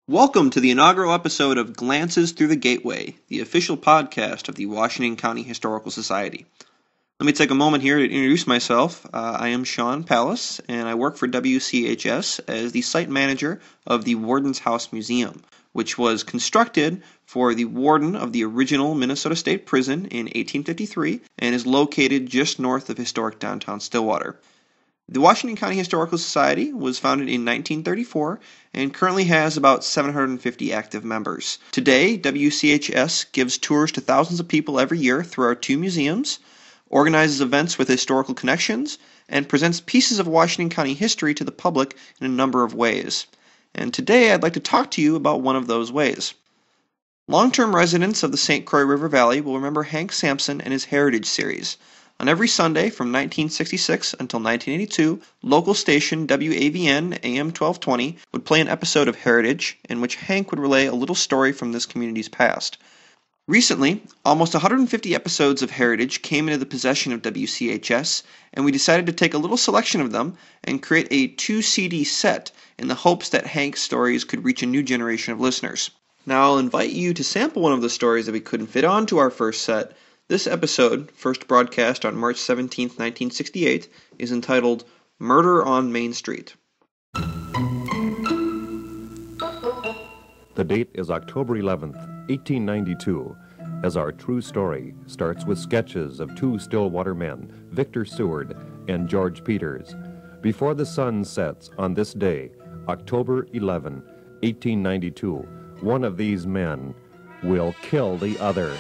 Welcome to the inaugural episode of Glances Through the Gateway, the official podcast of the Washington County Historical Society. Let me take a moment here to introduce myself. I am Sean Pallas, and I work for WCHS as the site manager of the Warden's House Museum, which was constructed for the warden of the original Minnesota State Prison in 1853 and is located just north of historic downtown Stillwater. The Washington County Historical Society was founded in 1934 and currently has about 750 active members. Today, WCHS gives tours to thousands of people every year through our two museums, organizes events with historical connections, and presents pieces of Washington County history to the public in a number of ways. And today I'd like to talk to you about one of those ways. Long-term residents of the St. Croix River Valley will remember Hank Sampson and his Heritage series. On every Sunday from 1966 until 1982, local station WAVN AM 1220 would play an episode of Heritage in which Hank would relay a little story from this community's past. Recently, almost 150 episodes of Heritage came into the possession of WCHS, and we decided to take a little selection of them and create a 2-CD set in the hopes that Hank's stories could reach a new generation of listeners. Now I'll invite you to sample one of the stories that we couldn't fit onto our first set. This episode, first broadcast on March 17, 1968, is entitled Murder on Main Street. The date is October 11th, 1892, as our true story starts with sketches of two Stillwater men, Victor Seward and George Peters. Before the sun sets on this day, October 11, 1892, one of these men will kill the other.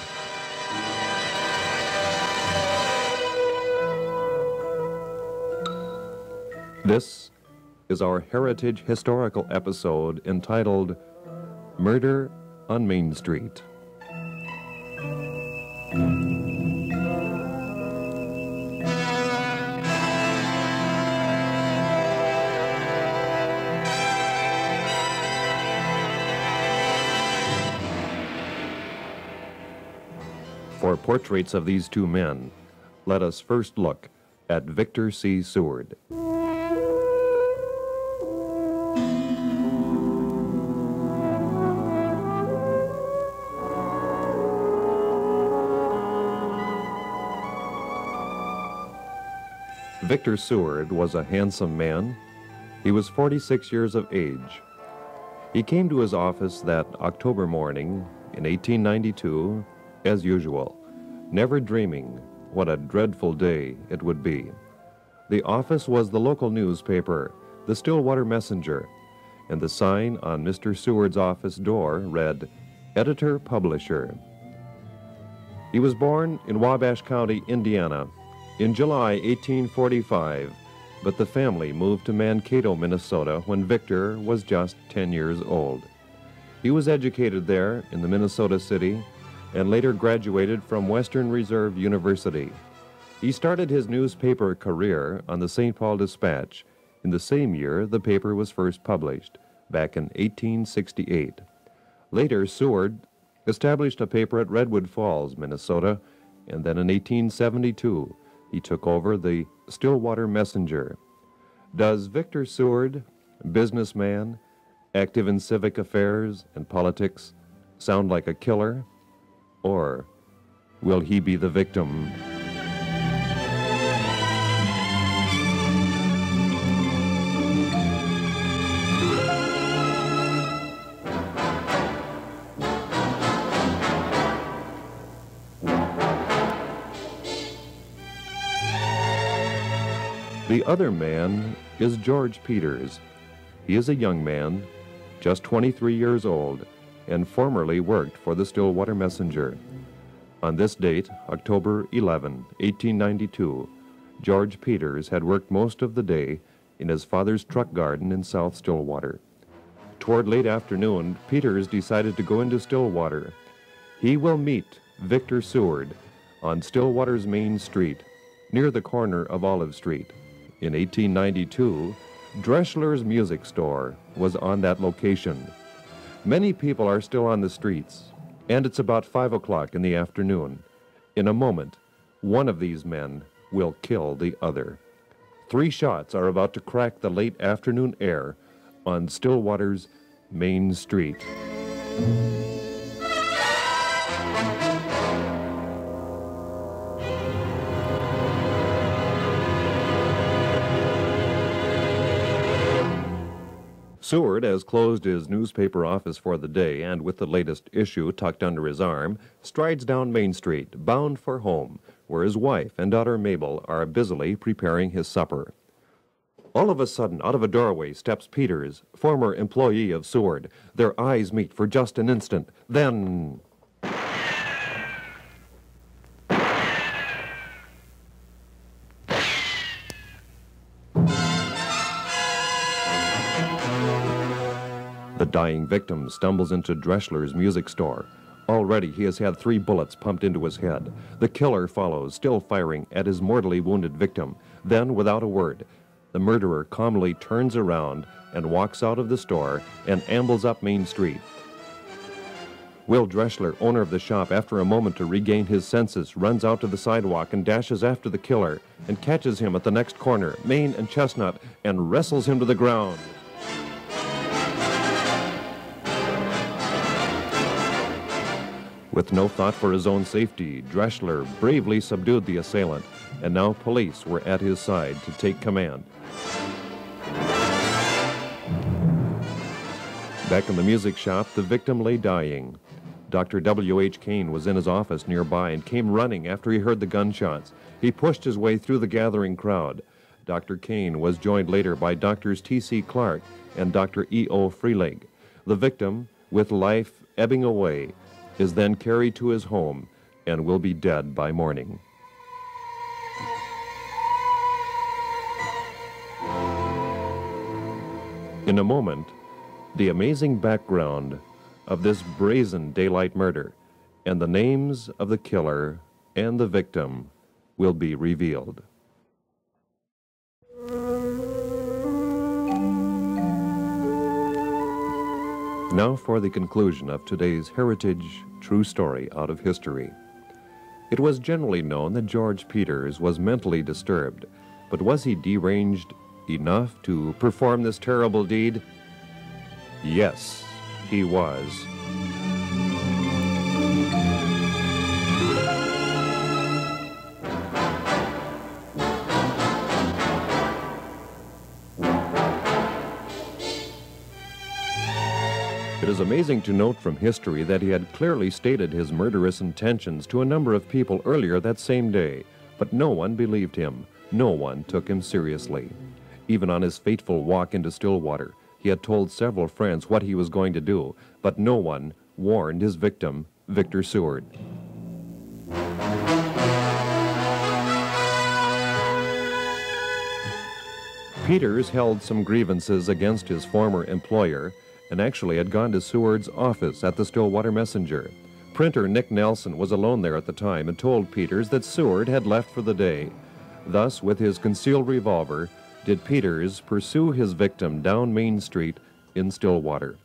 This is our Heritage Historical episode entitled Murder on Main Street. For portraits of these two men, let us first look at Victor C. Seward. Victor Seward was a handsome man. He was 46 years of age. He came to his office that October morning in 1892, as usual, never dreaming what a dreadful day it would be. The office was the local newspaper, the Stillwater Messenger, and the sign on Mr. Seward's office door read, Editor-Publisher. He was born in Wabash County, Indiana, in July 1845, but the family moved to Mankato, Minnesota when Victor was just 10 years old. He was educated there in the Minnesota City and later graduated from Western Reserve University. He started his newspaper career on the St. Paul Dispatch in the same year the paper was first published, back in 1868. Later, Seward established a paper at Redwood Falls, Minnesota, and then in 1872, he took over the Stillwater Messenger. Does Victor Seward, businessman, active in civic affairs and politics, sound like a killer? Or will he be the victim? The other man is George Peters. He is a young man, just 23 years old, and formerly worked for the Stillwater Messenger. On this date, October 11, 1892, George Peters had worked most of the day in his father's truck garden in South Stillwater. Toward late afternoon, Peters decided to go into Stillwater. He will meet Victor Seward on Stillwater's Main Street, near the corner of Olive Street. In 1892, Dreschler's Music Store was on that location. Many people are still on the streets, and it's about 5 o'clock in the afternoon. In a moment, one of these men will kill the other. 3 shots are about to crack the late afternoon air on Stillwater's Main Street. Seward has closed his newspaper office for the day and, with the latest issue tucked under his arm, strides down Main Street, bound for home, where his wife and daughter Mabel are busily preparing his supper. All of a sudden, out of a doorway steps Peters, former employee of Seward. Their eyes meet for just an instant. Then... the dying victim stumbles into Dreschler's music store. Already he has had 3 bullets pumped into his head. The killer follows, still firing at his mortally wounded victim. Then, without a word, the murderer calmly turns around and walks out of the store and ambles up Main Street. Will Dreschler, owner of the shop, after a moment to regain his senses, runs out to the sidewalk and dashes after the killer and catches him at the next corner, Main and Chestnut, and wrestles him to the ground. With no thought for his own safety, Dreschler bravely subdued the assailant, and now police were at his side to take command. Back in the music shop, the victim lay dying. Dr. W.H. Kane was in his office nearby and came running after he heard the gunshots. He pushed his way through the gathering crowd. Dr. Kane was joined later by Drs. T.C. Clark and Dr. E.O. Freelig. The victim, with life ebbing away, is then carried to his home and will be dead by morning. In a moment, the amazing background of this brazen daylight murder and the names of the killer and the victim will be revealed. Now for the conclusion of today's Heritage True Story out of history. It was generally known that George Peters was mentally disturbed, but was he deranged enough to perform this terrible deed? Yes, he was. It is amazing to note from history that he had clearly stated his murderous intentions to a number of people earlier that same day, but no one believed him. No one took him seriously. Even on his fateful walk into Stillwater, he had told several friends what he was going to do, but no one warned his victim, Victor Seward. Peters held some grievances against his former employer and actually had gone to Seward's office at the Stillwater Messenger. Printer Nick Nelson was alone there at the time and told Peters that Seward had left for the day. Thus, with his concealed revolver, did Peters pursue his victim down Main Street in Stillwater.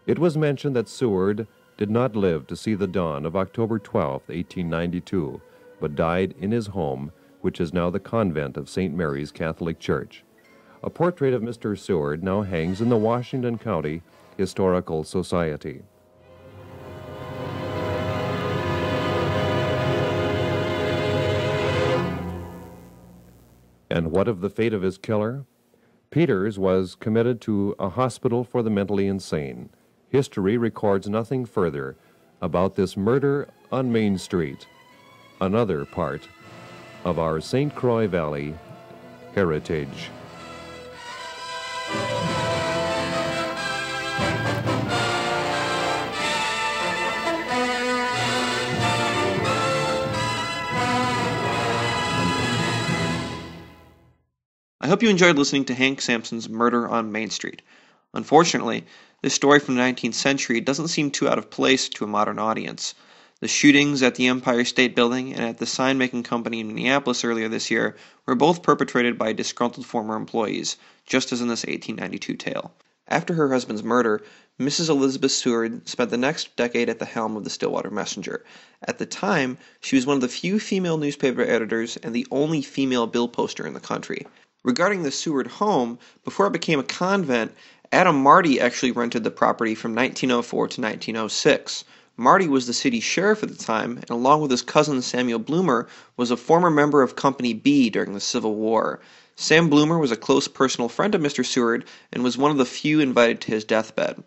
It was mentioned that Seward did not live to see the dawn of October 12, 1892, but died in his home, which is now the convent of St. Mary's Catholic Church. A portrait of Mr. Seward now hangs in the Washington County Historical Society. And what of the fate of his killer? Peters was committed to a hospital for the mentally insane. History records nothing further about this murder on Main Street, another part of our St. Croix Valley heritage. I hope you enjoyed listening to Hank Sampson's Murder on Main Street. Unfortunately, this story from the 19th century doesn't seem too out of place to a modern audience. The shootings at the Empire State Building and at the sign-making company in Minneapolis earlier this year were both perpetrated by disgruntled former employees, just as in this 1892 tale. After her husband's murder, Mrs. Elizabeth Seward spent the next decade at the helm of the Stillwater Messenger. At the time, she was one of the few female newspaper editors and the only female bill poster in the country. Regarding the Seward home, before it became a convent, Adam Marty actually rented the property from 1904 to 1906. Marty was the city sheriff at the time, and along with his cousin Samuel Bloomer, was a former member of Company B during the Civil War. Sam Bloomer was a close personal friend of Mr. Seward and was one of the few invited to his deathbed.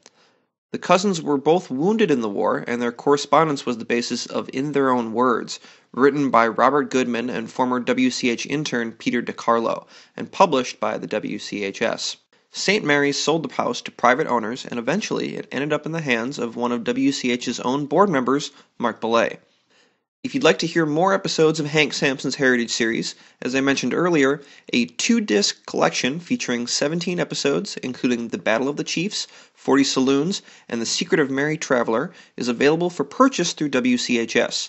The cousins were both wounded in the war, and their correspondence was the basis of In Their Own Words, written by Robert Goodman and former WCH intern Peter DiCarlo, and published by the WCHS. St. Mary's sold the house to private owners, and eventually it ended up in the hands of one of WCH's own board members, Mark Belay. If you'd like to hear more episodes of Hank Sampson's Heritage Series, as I mentioned earlier, a 2-disc collection featuring 17 episodes, including The Battle of the Chiefs, 40 Saloons, and The Secret of Mary Traveler, is available for purchase through WCHS.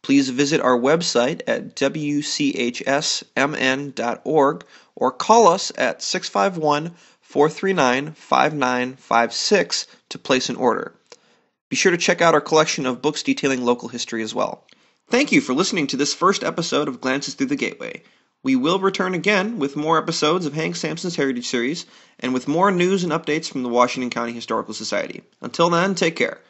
Please visit our website at wchsmn.org or call us at 651-439-5956 to place an order. Be sure to check out our collection of books detailing local history as well. Thank you for listening to this first episode of Glances Through the Gateway. We will return again with more episodes of Hank Sampson's Heritage Series and with more news and updates from the Washington County Historical Society. Until then, take care.